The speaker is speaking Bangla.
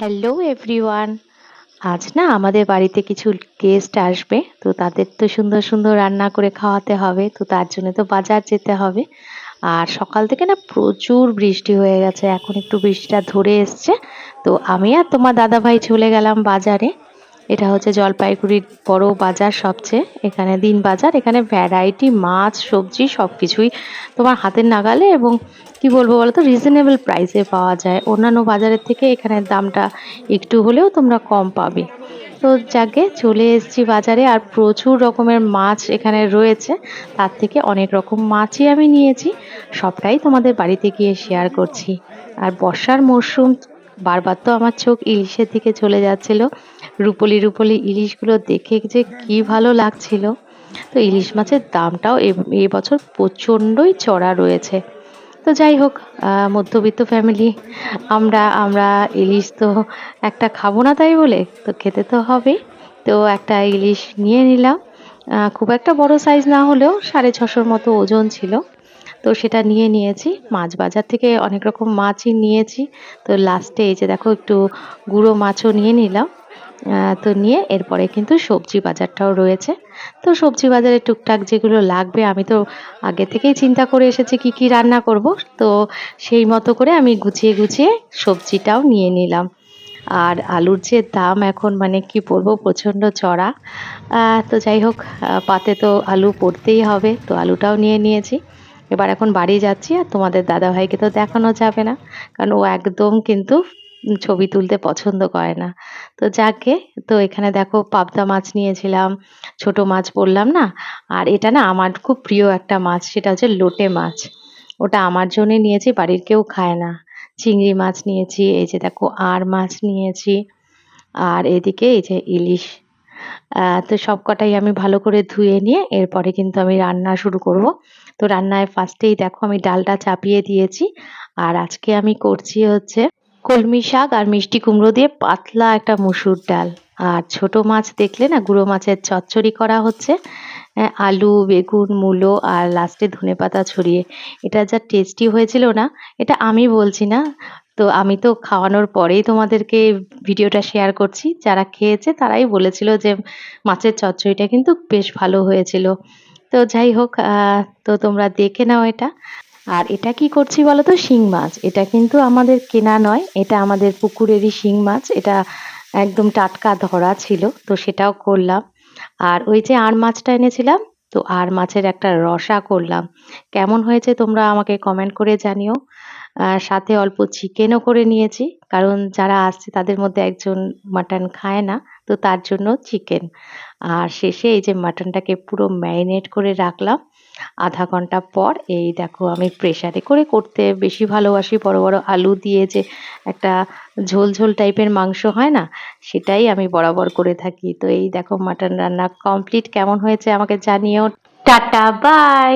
Hello everyone. আজ না আমাদের বাড়িতে কিছু গেস্ট আসবে, তো তাদের তো সুন্দর সুন্দর রান্না করে খাওয়াতে হবে, তো তার জন্য তো বাজার যেতে হবে। আর সকাল থেকে না প্রচুর বৃষ্টি হয়ে গেছে, এখন একটু বৃষ্টিটা ধরে এসছে। তো আমি আর তোমার দাদা ভাই চলে গেলাম বাজারে। এটা হচ্ছে জলপাইগুড়ির বড় বাজার সবচেয়ে, এখানে দিন বাজার, এখানে ভ্যারাইটি মাছ সবজি সব কিছুই তোমার হাতের নাগালে এবং কি বলবো বলো তো, রিজনেবল প্রাইসে পাওয়া যায়। অন্যান্য বাজারের থেকে এখানের দামটা একটু হলেও তোমরা কম পাবে। তো যাকে চলে এসেছি বাজারে, আর প্রচুর রকমের মাছ এখানে রয়েছে। তার থেকে অনেক রকম মাছই আমি নিয়েছি, সবটাই তোমাদের বাড়িতে গিয়ে শেয়ার করছি। আর বর্ষার মরশুম, বারবার তো আমার চোখ ইলিশের দিকে চলে যাচ্ছিল। রুপোলি রুপোলি ইলিশগুলো দেখে যে কি ভালো লাগছিল। তো ইলিশ মাছের দামটাও এবছর প্রচণ্ডই চড়া রয়েছে। তো যাই হোক, মধ্যবিত্ত ফ্যামিলি আমরা আমরা ইলিশ তো একটা খাবো না তাই বলে, তো খেতে তো হবেই। তো একটা ইলিশ নিয়ে নিলাম। খুব একটা বড় সাইজ না হলেও 650 মতো ওজন ছিল। তো সেটা নিয়ে নিয়েছি। মাছ বাজার থেকে অনেক রকম মাছই নিয়েছি। তো লাস্টে এই যে দেখো, একটু গুঁড়ো মাছও নিয়ে নিলাম। তো নিয়ে এরপরে কিন্তু সবজি বাজারটাও রয়েছে। তো সবজি বাজারে টুকটাক যেগুলো লাগবে, আমি তো আগে থেকেই চিন্তা করে এসেছি কি কি রান্না করব। তো সেই মতো করে আমি গুছিয়ে গুছিয়ে সবজিটাও নিয়ে নিলাম। আর আলুর যে দাম এখন, মানে কি বলবো, প্রচণ্ড চড়া। তো যাই হোক, পাতে তো আলু পড়তেই হবে, তো আলুটাও নিয়ে নিয়েছি। এবার এখন বাড়ি যাচ্ছি, আর তোমাদের দাদাভাইকে তো দেখানো যাবে না, কারণ ও একদম কিন্তু ছবি তুলতে পছন্দ করে না। তো যাকে, তো এখানে দেখো পাবদা মাছ নিয়েছিলাম, ছোট মাছ বললাম না। আর এটা না আমার খুব প্রিয় একটা মাছ, সেটা হচ্ছে লোটে মাছ। ওটা আমার জন্যে নিয়েছি, বাড়ির কেউ খায় না। চিংড়ি মাছ নিয়েছি, এই যে দেখো আর মাছ নিয়েছি। আর এদিকে এই যে ইলিশ। তো সবকটাই আমি ভালো করে ধুয়ে নিয়ে এরপরে কিন্তু আমি রান্না শুরু করব। তো রান্নায় ফার্স্টেই দেখো আমি ডালটা চাপিয়ে দিয়েছি। আর আজকে আমি করছি হচ্ছে কলমি শাক আর মিষ্টি কুমড়ো দিয়ে পাতলা একটা মসুর ডাল। আর ছোট মাছ দেখলে না, গুঁড়ো মাছের চচ্চড়ি করা হচ্ছে। আলু, বেগুন, মূলো আর লাস্টে ধনেপাতা ছড়িয়ে। এটা যা টেস্টি হয়েছিল না, এটা আমি বলছি না। তো আমি তো খাওয়ানোর পরেই তোমাদেরকে ভিডিওটা শেয়ার করছি। যারা খেয়েছে তারাই বলেছিল যে মাছের চচ্চড়িটা কিন্তু বেশ ভালো হয়েছিল। তো যাই হোক, তো তোমরা দেখে নাও এটা। আর এটা কি করছি বলো তো, শিং মাছ। এটা কিন্তু আমাদের কেনা নয়, এটা আমাদের পুকুরেরই শিং মাছ। এটা একদম টাটকা ধরা ছিল, তো সেটাও করলাম। আর ওই যে আর মাছটা এনেছিলাম, তো আর মাছের একটা রসা করলাম। কেমন হয়েছে তোমরা আমাকে কমেন্ট করে জানিও। সাথে অল্প চিকেনও করে নিয়েছি, কারণ যারা আসছে তাদের মধ্যে একজন মাটন খায় না, তো তার জন্য চিকেন। আর শেষে এই যে মাটনটাকে পুরো ম্যারিনেট করে রাখলাম। আধা ঘন্টা পর এই দেখো, আমি প্রেসারে করে করতে বেশি ভালোবাসি। বড় বড় আলু দিয়ে যে একটা ঝোল ঝোল টাইপের মাংস হয় না, সেটাই আমি বরাবর করে থাকি। তো এই দেখো মাটন রান্না কমপ্লিট। কেমন হয়েছে আমাকে জানিও। Tata, by.